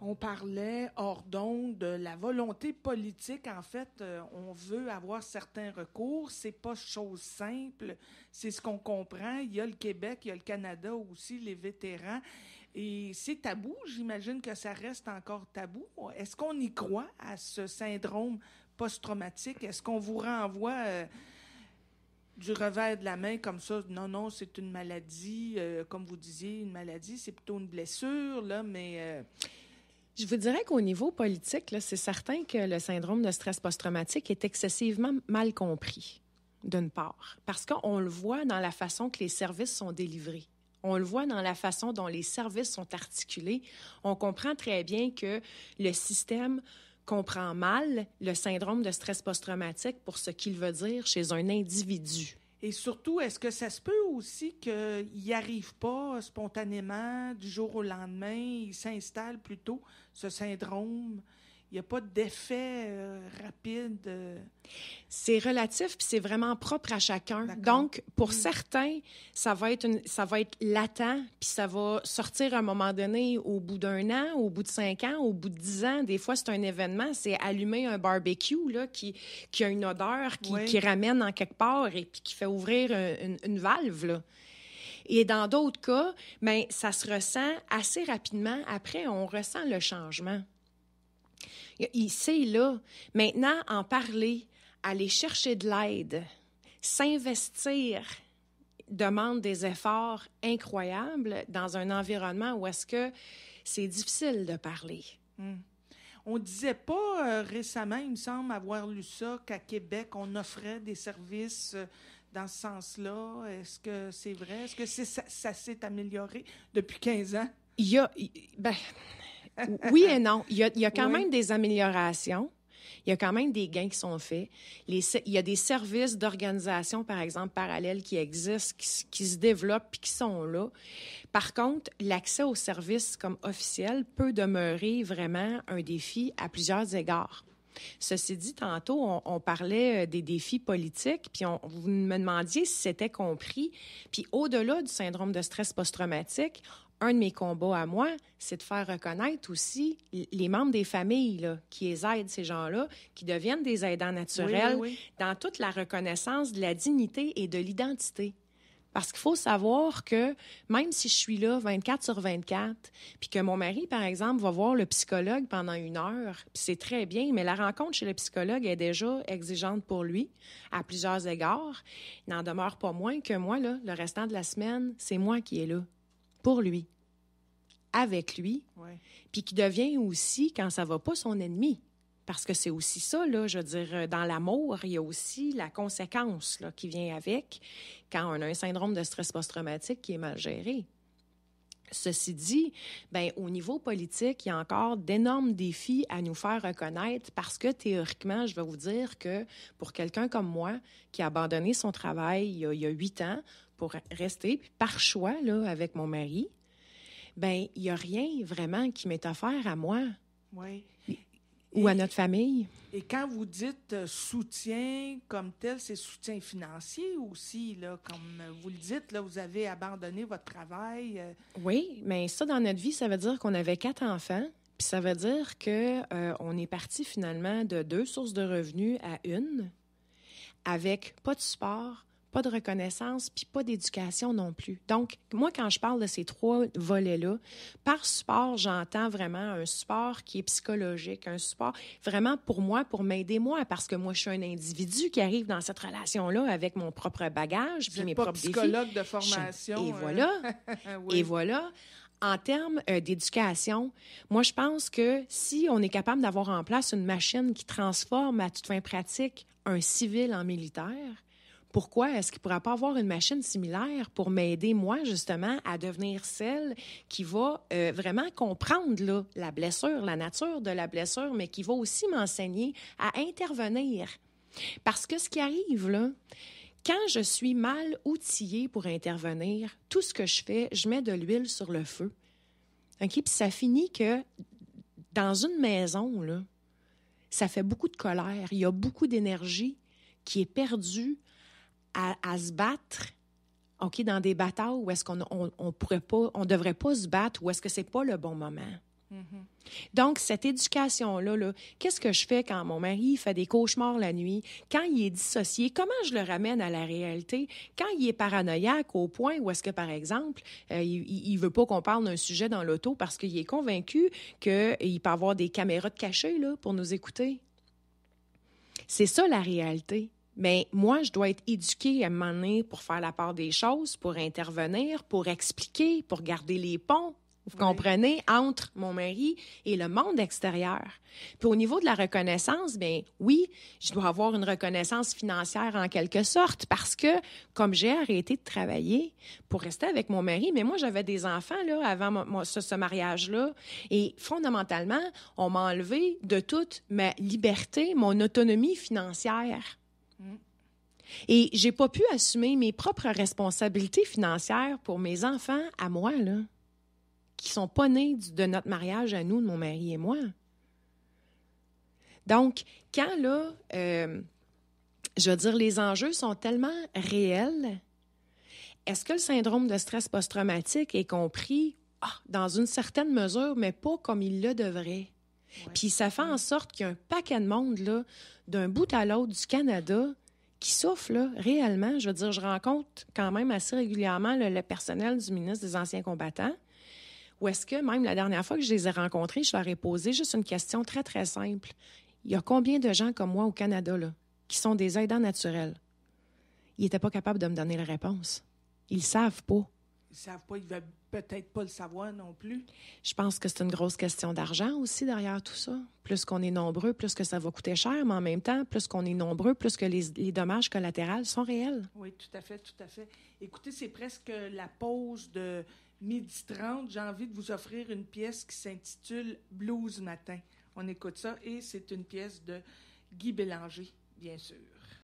On parlait hors d'onde de la volonté politique. En fait, on veut avoir certains recours. C'est pas chose simple. C'est ce qu'on comprend. Il y a le Québec, il y a le Canada aussi, les vétérans. Et c'est tabou. J'imagine que ça reste encore tabou. Est-ce qu'on y croit à ce syndrome post-traumatique? Est-ce qu'on vous renvoie du revers de la main comme ça? Non, non, c'est une maladie. Comme vous disiez, une maladie, c'est plutôt une blessure, là, mais... Je vous dirais qu'au niveau politique, là, c'est certain que le syndrome de stress post-traumatique est excessivement mal compris, d'une part, parce qu'on le voit dans la façon que les services sont délivrés. On le voit dans la façon dont les services sont articulés. On comprend très bien que le système comprend mal le syndrome de stress post-traumatique pour ce qu'il veut dire chez un individu. Et surtout, est-ce que ça se peut aussi qu'il n'y arrive pas spontanément du jour au lendemain, il s'installe plutôt, ce syndrome? Il n'y a pas d'effet rapide? C'est relatif, puis c'est vraiment propre à chacun. D'accord. Donc, pour certains, ça va être latent, puis ça va sortir à un moment donné au bout d'1 an, au bout de 5 ans, au bout de 10 ans. Des fois, c'est un événement, c'est allumer un barbecue là, qui a une odeur, qui ramène en quelque part et puis qui fait ouvrir une valve, là. Et dans d'autres cas, ben, ça se ressent assez rapidement. Après, on ressent le changement. C'est là. Maintenant, en parler, aller chercher de l'aide, s'investir demande des efforts incroyables dans un environnement où est-ce que c'est difficile de parler. On disait pas récemment, il me semble avoir lu ça, qu'à Québec, on offrait des services dans ce sens-là. Est-ce que c'est vrai? Est-ce que ça s'est amélioré depuis 15 ans? Oui et non. Il y a quand même des améliorations. Il y a quand même des gains qui sont faits. Il y a des services d'organisation, par exemple, parallèles qui existent, qui se développent puis qui sont là. Par contre, l'accès aux services comme officiels peut demeurer vraiment un défi à plusieurs égards. Ceci dit, tantôt, on parlait des défis politiques, puis vous me demandiez si c'était compris. Puis au-delà du syndrome de stress post-traumatique, un de mes combats à moi, c'est de faire reconnaître aussi les membres des familles là, qui les aident, ces gens-là, qui deviennent des aidants naturels, dans toute la reconnaissance de la dignité et de l'identité. Parce qu'il faut savoir que même si je suis là 24/24, puis que mon mari, par exemple, va voir le psychologue pendant 1 heure, puis c'est très bien, mais la rencontre chez le psychologue est déjà exigeante pour lui, à plusieurs égards. Il n'en demeure pas moins que moi, là, le restant de la semaine, c'est moi qui est là, pour lui, avec lui, puis qui devient aussi, quand ça va pas, son ennemi. Parce que c'est aussi ça, là, je veux dire, dans l'amour, il y a aussi la conséquence là, qui vient avec quand on a un syndrome de stress post-traumatique qui est mal géré. Ceci dit, ben, au niveau politique, il y a encore d'énormes défis à nous faire reconnaître parce que théoriquement, je vais vous dire que pour quelqu'un comme moi qui a abandonné son travail il y a 8 ans pour rester, puis par choix là, avec mon mari, ben, il n'y a rien vraiment qui m'est offert à moi. Oui. Ou à notre famille. Et quand vous dites soutien comme tel, c'est soutien financier aussi, là, comme vous le dites, là, vous avez abandonné votre travail. Oui, mais ça, dans notre vie, ça veut dire qu'on avait 4 enfants, puis ça veut dire que on est parti finalement de 2 sources de revenus à 1, avec pas de support, pas de reconnaissance, puis pas d'éducation non plus. Donc, moi, quand je parle de ces 3 volets-là, par support, j'entends vraiment un support qui est psychologique, un support vraiment pour moi, pour m'aider moi, parce que moi, je suis un individu qui arrive dans cette relation-là avec mon propre bagage, puis mes propres défis. Psychologue de formation. Et voilà. Oui. Et voilà. En termes d'éducation, moi, je pense que si on est capable d'avoir en place une machine qui transforme à toute fin pratique un civil en militaire, pourquoi est-ce qu'il ne pourrait pas avoir une machine similaire pour m'aider, moi, justement, à devenir celle qui va vraiment comprendre là, la blessure, la nature de la blessure, mais qui va aussi m'enseigner à intervenir. Parce que ce qui arrive, là, quand je suis mal outillée pour intervenir, tout ce que je fais, je mets de l'huile sur le feu. OK? Puis ça finit que dans une maison, là, ça fait beaucoup de colère. Il y a beaucoup d'énergie qui est perdue à se battre, OK, dans des batailles où est-ce qu'on on pourrait pas, on devrait pas se battre, ou est-ce que c'est pas le bon moment. Donc, cette éducation-là, là, qu'est-ce que je fais quand mon mari fait des cauchemars la nuit? Quand il est dissocié, comment je le ramène à la réalité? Quand il est paranoïaque au point où est-ce que, par exemple, il veut pas qu'on parle d'un sujet dans l'auto parce qu'il est convaincu qu'il peut avoir des caméras de cachées là, pour nous écouter. C'est ça, la réalité. Mais moi, je dois être éduquée à un moment donné pour faire la part des choses, pour intervenir, pour expliquer, pour garder les ponts. Vous comprenez? Entre mon mari et le monde extérieur. Puis au niveau de la reconnaissance, bien oui, je dois avoir une reconnaissance financière en quelque sorte parce que comme j'ai arrêté de travailler pour rester avec mon mari, mais moi j'avais des enfants là avant ce mariage-là et fondamentalement, on m'a enlevé de toute ma liberté, mon autonomie financière. Et j'ai pas pu assumer mes propres responsabilités financières pour mes enfants à moi là, qui sont pas nés de notre mariage à nous, de mon mari et moi. Donc, quand là, je veux dire, les enjeux sont tellement réels, est-ce que le syndrome de stress post-traumatique est compris dans une certaine mesure, mais pas comme il le devrait? Ouais. Puis ça fait en sorte qu'il y a un paquet de monde, là, d'un bout à l'autre du Canada, qui souffre, là, réellement. Je veux dire, je rencontre quand même assez régulièrement le personnel du ministre des Anciens combattants, ou est-ce que même la dernière fois que je les ai rencontrés, je leur ai posé juste une question très, très simple. Il y a combien de gens comme moi au Canada, là, qui sont des aidants naturels? Ils n'étaient pas capables de me donner la réponse. Ils ne savent pas. Ils ne savent pas, ils ne veulent peut-être pas le savoir non plus. Je pense que c'est une grosse question d'argent aussi derrière tout ça. Plus qu'on est nombreux, plus que ça va coûter cher, mais en même temps, plus qu'on est nombreux, plus que les dommages collatéraux sont réels. Oui, tout à fait, tout à fait. Écoutez, c'est presque la pause de 12h30. J'ai envie de vous offrir une pièce qui s'intitule « Blues matin ». On écoute ça et c'est une pièce de Guy Bélanger, bien sûr.